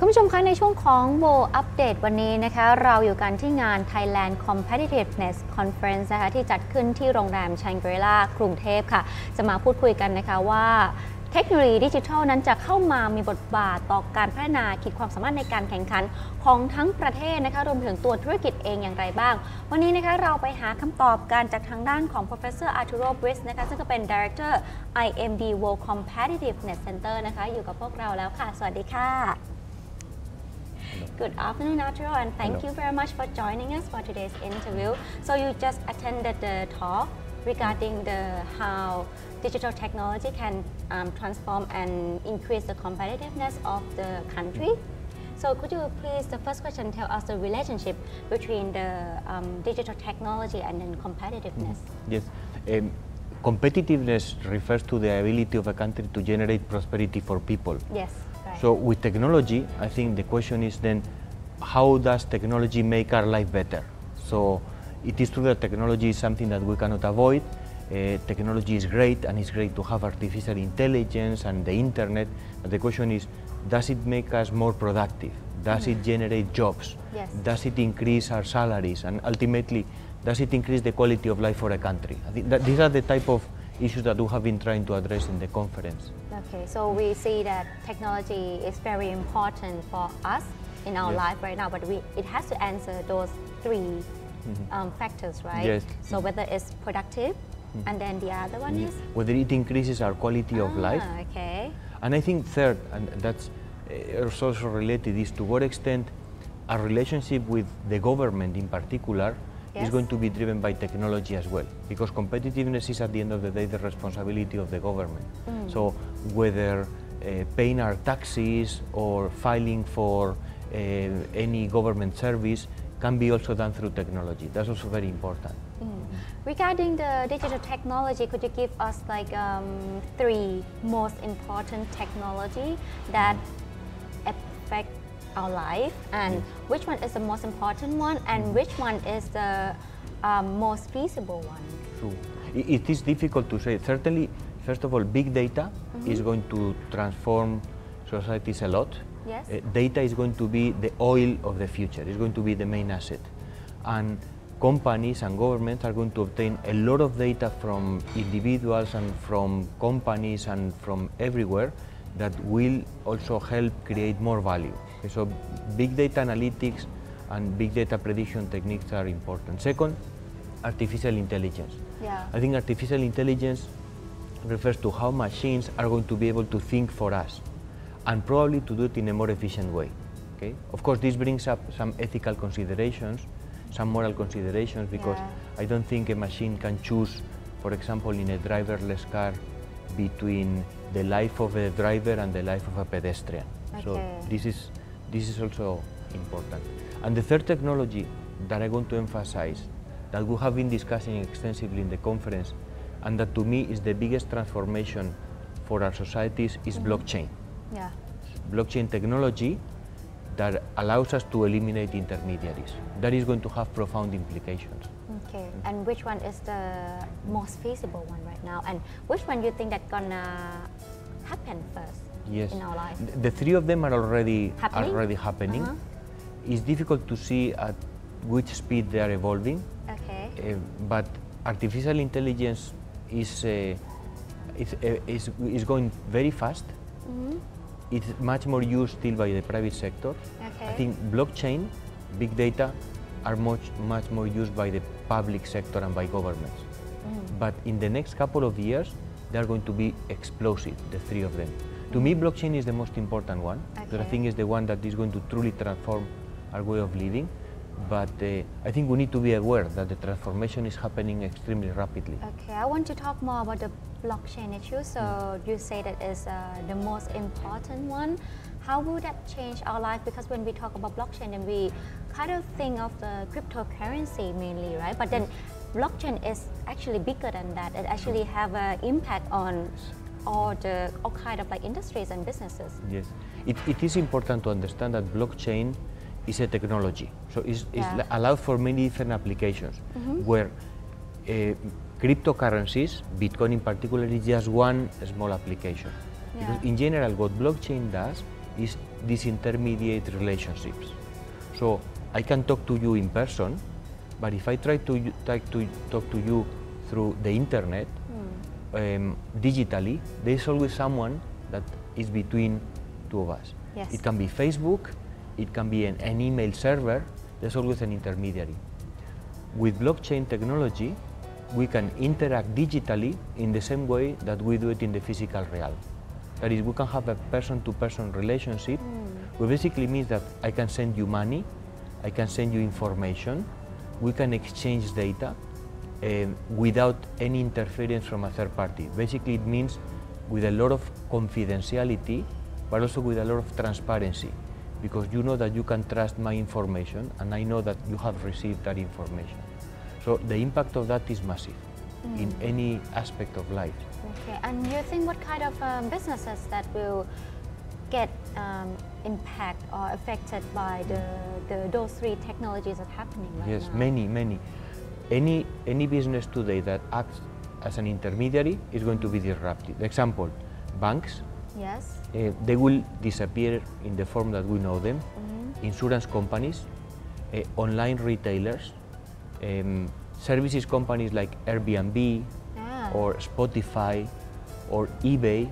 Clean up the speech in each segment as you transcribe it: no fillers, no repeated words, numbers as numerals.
คุณผู้ชมคะในช่วงของ World Update วันนี้นะคะเราอยู่กันที่งาน Thailand Competitiveness Conference นะคะที่จัดขึ้นที่โรงแรม Shangri-La กรุงเทพค่ะจะมาพูดคุยกันนะคะว่าเทคโนโลยีดิจิทัลนั้นจะเข้ามามีบทบาทต่อการพัฒนาขีดความสามารถในการแข่งขันของทั้งประเทศนะคะรวมถึงตัวธุรกิจเองอย่างไรบ้างวันนี้นะคะเราไปหาคำตอบกันจากทางด้านของ Professor Arturo Briz นะคะซึ่งก็เป็น Director IMD World Competitiveness Center นะคะอยู่กับพวกเราแล้วค่ะสวัสดีค่ะ Good afternoon, Arturo, and thank you very much for joining us for today's interview. So you just attended the talk regarding how digital technology can transform and increase the competitiveness of the country. So could you please, the first question, tell us the relationship between the digital technology and then competitiveness? Yes. Competitiveness refers to the ability of a country to generate prosperity for people. Yes. So with technology, I think the question is then, how does technology make our life better? So it is true that technology is something that we cannot avoid. Technology is great, and it's great to have artificial intelligence and the internet, but the question is, does it make us more productive? Does it generate jobs? Yes. Does it increase our salaries? And ultimately, does it increase the quality of life for a country? I think that these are the type of issues that we have been trying to address in the conference. Okay, so we see that technology is very important for us in our life right now, but it has to answer those three factors, right? Yes. So whether it's productive, and then the other one is? Whether it increases our quality of life. Okay. And I think third, and that's also related, is to what extent our relationship with the government in particular is going to be driven by technology as well, because competitiveness is at the end of the day the responsibility of the government. So whether paying our taxes or filing for any government service can be also done through technology. That's also very important. Regarding the digital technology, could you give us like three most important technology that affect our life, and which one is the most important one, and which one is the most feasible one? True. It is difficult to say. Certainly, first of all, big data is going to transform societies a lot. Yes. Data is going to be the oil of the future. It's going to be the main asset. And companies and governments are going to obtain a lot of data from individuals and from companies and from everywhere that will also help create more value. Okay, so big data analytics and big data prediction techniques are important. Second, artificial intelligence. Yeah. I think artificial intelligence refers to how machines are going to be able to think for us, and probably to do it in a more efficient way. Okay? Of course, this brings up some ethical considerations, some moral considerations, because I don't think a machine can choose, for example, in a driverless car, between the life of a driver and the life of a pedestrian. Okay. So this is also important. And the third technology that I want to emphasize, that we have been discussing extensively in the conference, and that to me is the biggest transformation for our societies, is blockchain. Yeah. Blockchain technology that allows us to eliminate intermediaries. That is going to have profound implications. Okay, and which one is the most feasible one right now, and which one you think that's gonna happen first in our life? The three of them are already happening. It's difficult to see at which speed they are evolving. Okay. But artificial intelligence is going very fast. It's much more used still by the private sector. Okay. I think blockchain, big data are much more used by the public sector and by governments. But in the next couple of years, they are going to be explosive, the three of them. To me, blockchain is the most important one, because I think it's the one that is going to truly transform our way of living. But I think we need to be aware that the transformation is happening extremely rapidly. Okay, I want to talk more about the blockchain issue. So you say that is the most important one. How will that change our life? Because when we talk about blockchain, then we kind of think of the cryptocurrency mainly, right? But then blockchain is actually bigger than that. It actually have an impact on all kind of like industries and businesses. Yes, it is important to understand that blockchain is a technology. So it's allowed for many different applications, where cryptocurrencies, Bitcoin in particular, is just one small application. Because in general, what blockchain does is disintermediate relationships. So I can talk to you in person, but if I try to talk to you through the internet, digitally, there is always someone that is between two of us. Yes. It can be Facebook, it can be an email server, there's always an intermediary. With blockchain technology, we can interact digitally in the same way that we do it in the physical realm. That is, we can have a person-to-person relationship, which basically means that I can send you money, I can send you information, we can exchange data without any interference from a third party. Basically, it means with a lot of confidentiality, but also with a lot of transparency, because you know that you can trust my information, and I know that you have received that information. So the impact of that is massive in any aspect of life. Okay, and you think what kind of businesses that will get impact or affected by those three technologies that are happening right now? Yes, many. Any business today that acts as an intermediary is going to be disrupted. Example, banks. Yes. They will disappear in the form that we know them. Insurance companies, online retailers, services companies like Airbnb or Spotify or eBay,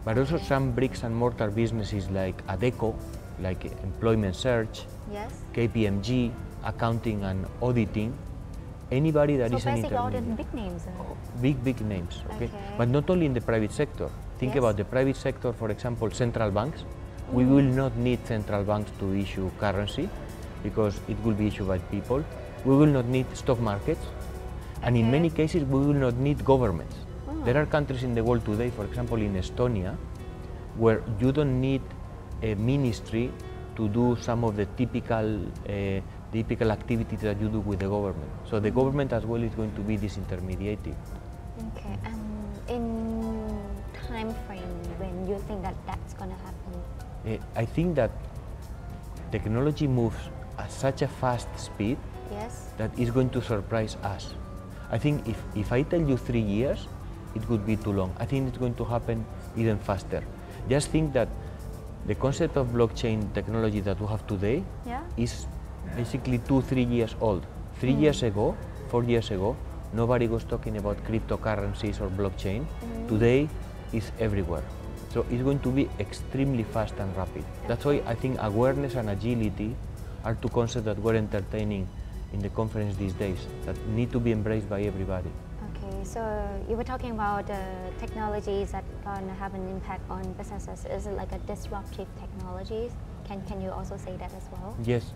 but also some bricks and mortar businesses like Adecco, like employment search, Yes. KPMG, accounting and auditing. Anybody that is an basically all the intermediary. big names. Big names, okay? Okay. But not only in the private sector. Think Yes. about the private sector, for example, central banks. We will not need central banks to issue currency because it will be issued by people. We will not need stock markets. And in Okay. many cases, we will not need governments. There are countries in the world today, for example, in Estonia, where you don't need a ministry to do some of the typical activities that you do with the government. So the government as well is going to be disintermediated. Okay, and in time frame when you think that that's going to happen? I think that technology moves at such a fast speed Yes. that is going to surprise us. I think if I tell you 3 years, it would be too long. I think it's going to happen even faster. Just think that the concept of blockchain technology that we have today Yeah. is basically 2-3 years old. 3 years ago, 4 years ago, nobody was talking about cryptocurrencies or blockchain. Today, it's everywhere. So it's going to be extremely fast and rapid. That's why I think awareness and agility are two concepts that we're entertaining in the conference these days that need to be embraced by everybody. Okay, so you were talking about technologies that are going to have an impact on businesses. Is it like a disruptive technologies? Can you also say that as well? Yes,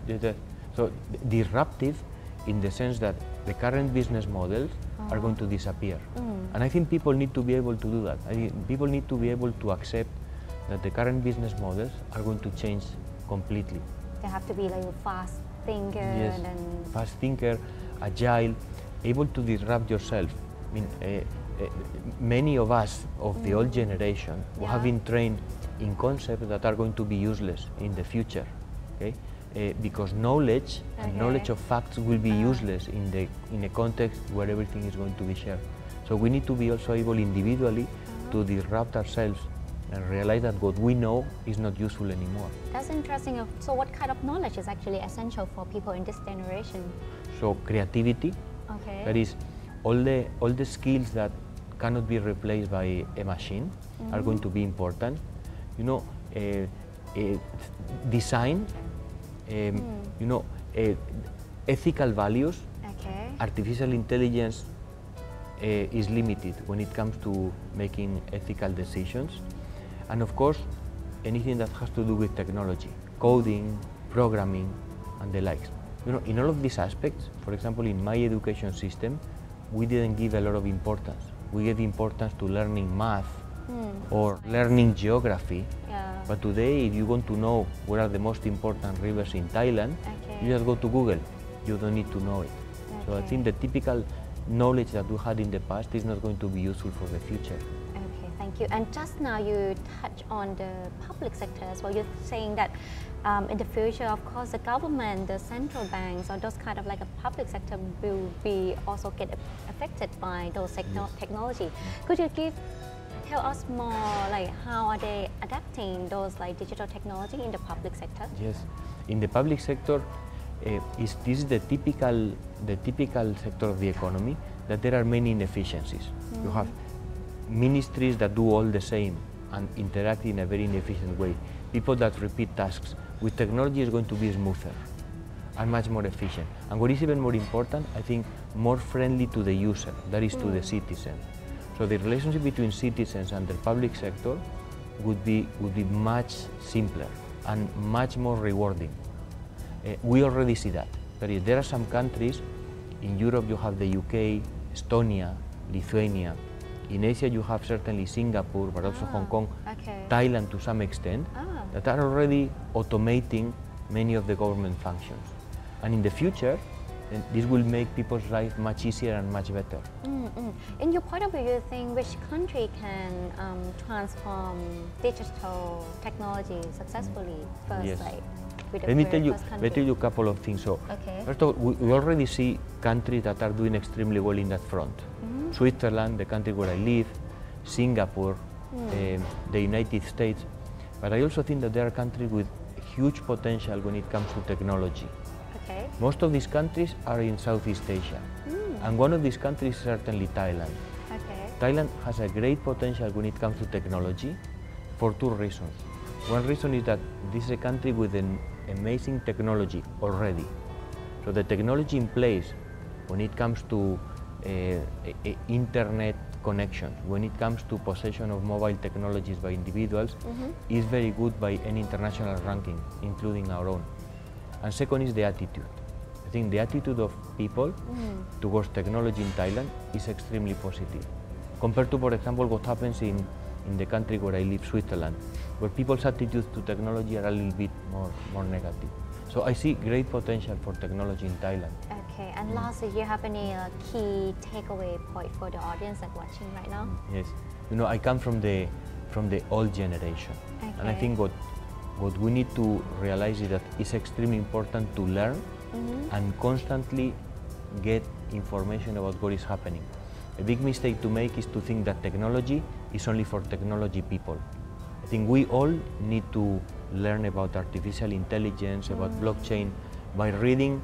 so disruptive in the sense that the current business models are going to disappear. And I think people need to be able to do that. I think people need to be able to accept that the current business models are going to change completely. They have to be like a fast thinker Yes, and then fast thinker, agile, able to disrupt yourself. I mean, many of us of the old generation have been trained in concepts that are going to be useless in the future, okay? Because knowledge and knowledge of facts will be useless in a context where everything is going to be shared. So we need to be also able individually to disrupt ourselves and realize that what we know is not useful anymore. that's interesting. So what kind of knowledge is actually essential for people in this generation? So creativity, Okay. that is, all the skills that cannot be replaced by a machine are going to be important. You know, design, you know, ethical values. Okay. Artificial intelligence is limited when it comes to making ethical decisions. And of course, anything that has to do with technology, coding, programming, and the likes. You know, in all of these aspects, for example, in my education system, we didn't give a lot of importance. We gave importance to learning math or learning geography. Yeah. But today, if you want to know where are the most important rivers in Thailand, Okay. you just go to Google. You don't need to know it. So I Okay. think the typical knowledge that we had in the past is not going to be useful for the future. Okay, thank you. And just now you touched on the public sector as well. You're saying that in the future, of course, the government, the central banks, or those kind of like a public sector will be also get affected by those technology. Could you give tell us more, like how are they adapting those like digital technology in the public sector? Yes, in the public sector, this is the typical sector of the economy that there are many inefficiencies. You have ministries that do all the same and interact in a very inefficient way. People that repeat tasks. With technology, is going to be smoother and much more efficient. And what is even more important, I think, more friendly to the user, that is to the citizen. So the relationship between citizens and the public sector would be much simpler and much more rewarding. We already see that. There are some countries, in Europe you have the UK, Estonia, Lithuania. In Asia you have certainly Singapore, but also Hong Kong, Thailand to some extent, that are already automating many of the government functions. And in the future, this will make people's life much easier and much better. In your point of view, you think which country can transform digital technology successfully first? Yes. Like, with the Let me tell you a couple of things. So, first of all, we already see countries that are doing extremely well in that front. Switzerland, the country where I live, Singapore, the United States. But I also think that there are countries with huge potential when it comes to technology. Most of these countries are in Southeast Asia. And one of these countries is certainly Thailand. Thailand has a great potential when it comes to technology for two reasons. One reason is that this is a country with an amazing technology already. So the technology in place when it comes to internet connections, when it comes to possession of mobile technologies by individuals, is very good by any international ranking, including our own. And second is the attitude. I think the attitude of people towards technology in Thailand is extremely positive. Compared to, for example, what happens in the country where I live, Switzerland, where people's attitudes to technology are a little bit more negative. So I see great potential for technology in Thailand. Okay, and lastly, do you have any key takeaway point for the audience that's watching right now? Yes, you know, I come from the old generation, and I think what we need to realize is that it's extremely important to learn and constantly get information about what is happening. A big mistake to make is to think that technology is only for technology people. I think we all need to learn about artificial intelligence, about blockchain, by reading,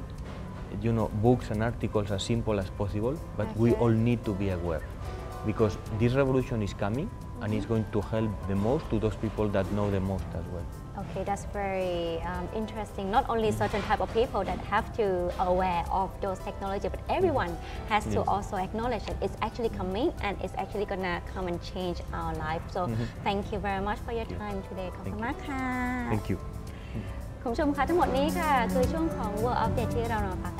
you know, books and articles as simple as possible, but we all need to be aware, because this revolution is coming and it's going to help the most to those people that know the most as well. Okay, that's very interesting. Not only certain type of people that have to aware of those technology, but everyone has to also acknowledge that it's actually coming and it's actually gonna come and change our life. So thank you very much for your time today. ขอบคุณมากค่ะ Thank you. คุณผู้ชมคะทั้งหมดนี้ค่ะคือช่วงของ World Update ที่เรามาฝาก